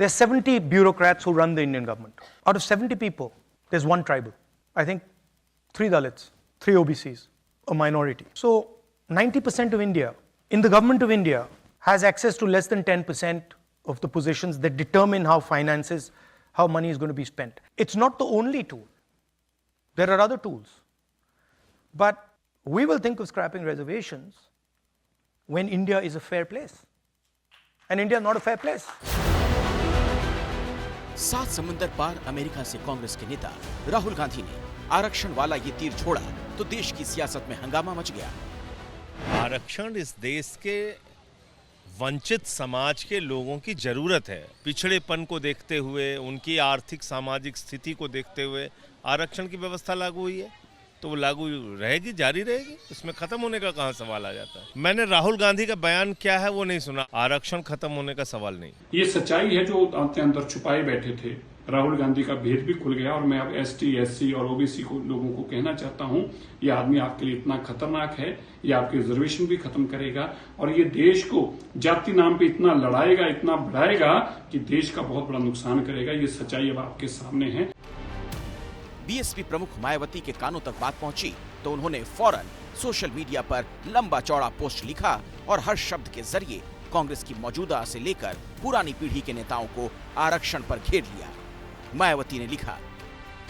There's 70 bureaucrats who run the Indian government. Out of 70 people, there's one tribal. I think 3 Dalits, 3 OBCs, a minority. So 90% of India, in the government of India, has access to less than 10% of the positions that determine how finances, how money is going to be spent. It's not the only tool. There are other tools. But we will think of scrapping reservations when India is a fair place. And India is not a fair place. 7 समुंदर पार America से कांग्रेस के नेता राहुल गांधी ने आरक्षण वाला ये तीर छोड़ा तो देश की सियासत में हंगामा मच गया। आरक्षण इस देश के वंचित समाज के लोगों की जरूरत है। पिछड़ेपन को देखते हुए, उनकी आर्थिक सामाजिक स्थिति को देखते हुए आरक्षण की व्यवस्था लागू हुई है, तो वो लागू रहेगी, जारी रहेगी। इसमें खत्म होने का कहाँ सवाल आ जाता है। मैंने राहुल गांधी का बयान क्या है वो नहीं सुना। आरक्षण खत्म होने का सवाल नहीं। ये सच्चाई है जो अंदर छुपाए बैठे थे। राहुल गांधी का भेद भी खुल गया और मैं अब एसटी, एससी और ओबीसी को लोगों को कहना चाहता हूं, ये आदमी आपके लिए इतना खतरनाक है, ये आपके रिजर्वेशन भी खत्म करेगा और ये देश को जाति नाम पे इतना लड़ाएगा, इतना बढ़ाएगा कि देश का बहुत बड़ा नुकसान करेगा। ये सच्चाई अब आपके सामने है। बीएसपी प्रमुख मायावती के कानों तक बात पहुंची तो उन्होंने फौरन सोशल मीडिया पर लंबा चौड़ा पोस्ट लिखा और हर शब्द के जरिए कांग्रेस की मौजूदा से लेकर पुरानी पीढ़ी के नेताओं को आरक्षण पर घेर लिया। मायावती ने लिखा,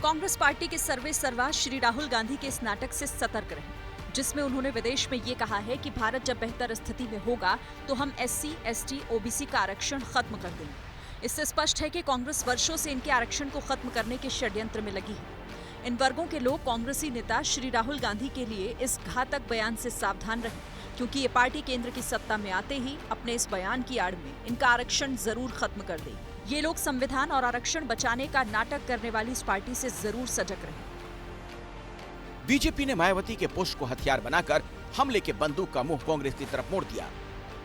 कांग्रेस पार्टी के सर्वे सर्वा श्री राहुल गांधी के इस नाटक से सतर्क रहें, जिसमें उन्होंने विदेश में ये कहा है कि भारत जब बेहतर स्थिति में होगा तो हम एससी, एसटी, ओबीसी का आरक्षण खत्म कर देंगे। इससे स्पष्ट है कि कांग्रेस वर्षों से इनके आरक्षण को खत्म करने के षड्यंत्र में लगी है। इन वर्गों के लोग कांग्रेसी नेता श्री राहुल गांधी के लिए इस घातक बयान से सावधान रहें, क्योंकि ये पार्टी केंद्र की सत्ता में आते ही अपने इस बयान की आड़ में इनका आरक्षण जरूर खत्म कर देगी। ये लोग संविधान और आरक्षण बचाने का नाटक करने वाली इस पार्टी से जरूर सजग रहें। बीजेपी ने मायावती के पोस्ट को हथियार बनाकर हमले के बंदूक का मुंह कांग्रेस की तरफ मोड़ दिया।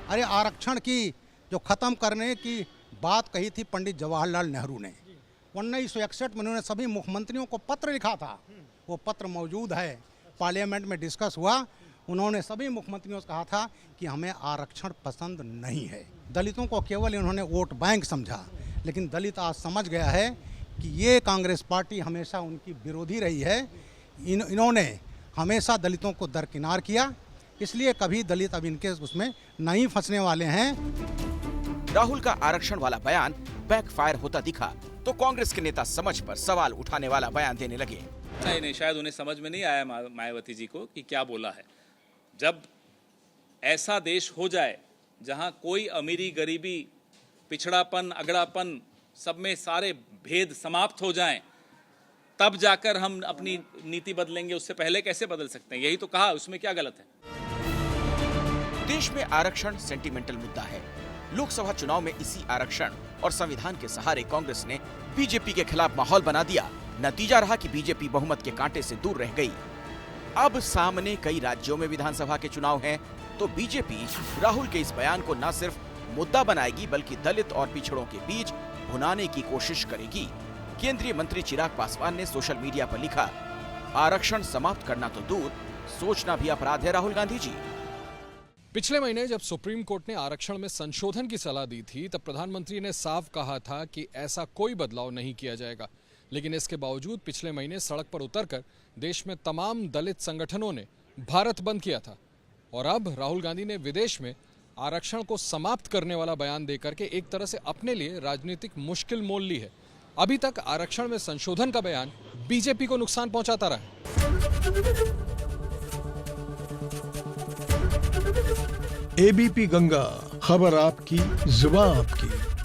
अरे आरक्षण की जो खत्म करने की बात कही थी पंडित जवाहरलाल नेहरू ने 1961 में उन्होंने सभी मुख्यमंत्रियों को पत्र लिखा था। वो पत्र मौजूद है, पार्लियामेंट में डिस्कस हुआ। उन्होंने सभी मुख्यमंत्रियों से कहा था कि हमें आरक्षण पसंद नहीं है। दलितों को केवल इन्होंने वोट बैंक समझा, लेकिन दलित आज समझ गया है कि ये कांग्रेस पार्टी हमेशा उनकी विरोधी रही है। इन्होंने हमेशा दलितों को दरकिनार किया, इसलिए कभी दलित अब इनके उसमें नहीं फंसने वाले हैं। राहुल का आरक्षण वाला बयान बैकफायर होता दिखा तो कांग्रेस के नेता समझ पर सवाल उठाने वाला बयान देने लगे। नहीं, शायद उन्हें समझ में नहीं आया मायावती जी को कि क्या बोला है। जब ऐसा देश हो जाए जहां कोई अमीरी, गरीबी, पिछड़ापन, अगड़ापन, सब में सारे भेद समाप्त हो जाएं, तब जाकर हम अपनी नीति बदलेंगे। उससे पहले कैसे बदल सकते हैं? यही तो कहा, उसमें क्या गलत है? देश में आरक्षण सेंटिमेंटल मुद्दा है। लोकसभा चुनाव में इसी आरक्षण और संविधान के सहारे कांग्रेस ने बीजेपी के खिलाफ माहौल बना दिया। नतीजा रहा कि बीजेपी बहुमत के कांटे से दूर रह गई। अब सामने कई राज्यों में विधानसभा के चुनाव हैं, तो बीजेपी राहुल के इस बयान को न सिर्फ मुद्दा बनाएगी बल्कि दलित और पिछड़ों के बीच भुनाने की कोशिश करेगी। केंद्रीय मंत्री चिराग पासवान ने सोशल मीडिया पर लिखा, आरक्षण समाप्त करना तो दूर, सोचना भी अपराध है राहुल गांधी जी। पिछले महीने जब सुप्रीम कोर्ट ने आरक्षण में संशोधन की सलाह दी थी, तब प्रधानमंत्री ने साफ कहा था कि ऐसा कोई बदलाव नहीं किया जाएगा। लेकिन इसके बावजूद पिछले महीने सड़क पर उतरकर देश में तमाम दलित संगठनों ने भारत बंद किया था। और अब राहुल गांधी ने विदेश में आरक्षण को समाप्त करने वाला बयान देकर के एक तरह से अपने लिए राजनीतिक मुश्किल मोल ली है। अभी तक आरक्षण में संशोधन का बयान बीजेपी को नुकसान पहुंचाता रहा है। एबीपी गंगा, खबर आपकी, जुबान आपकी।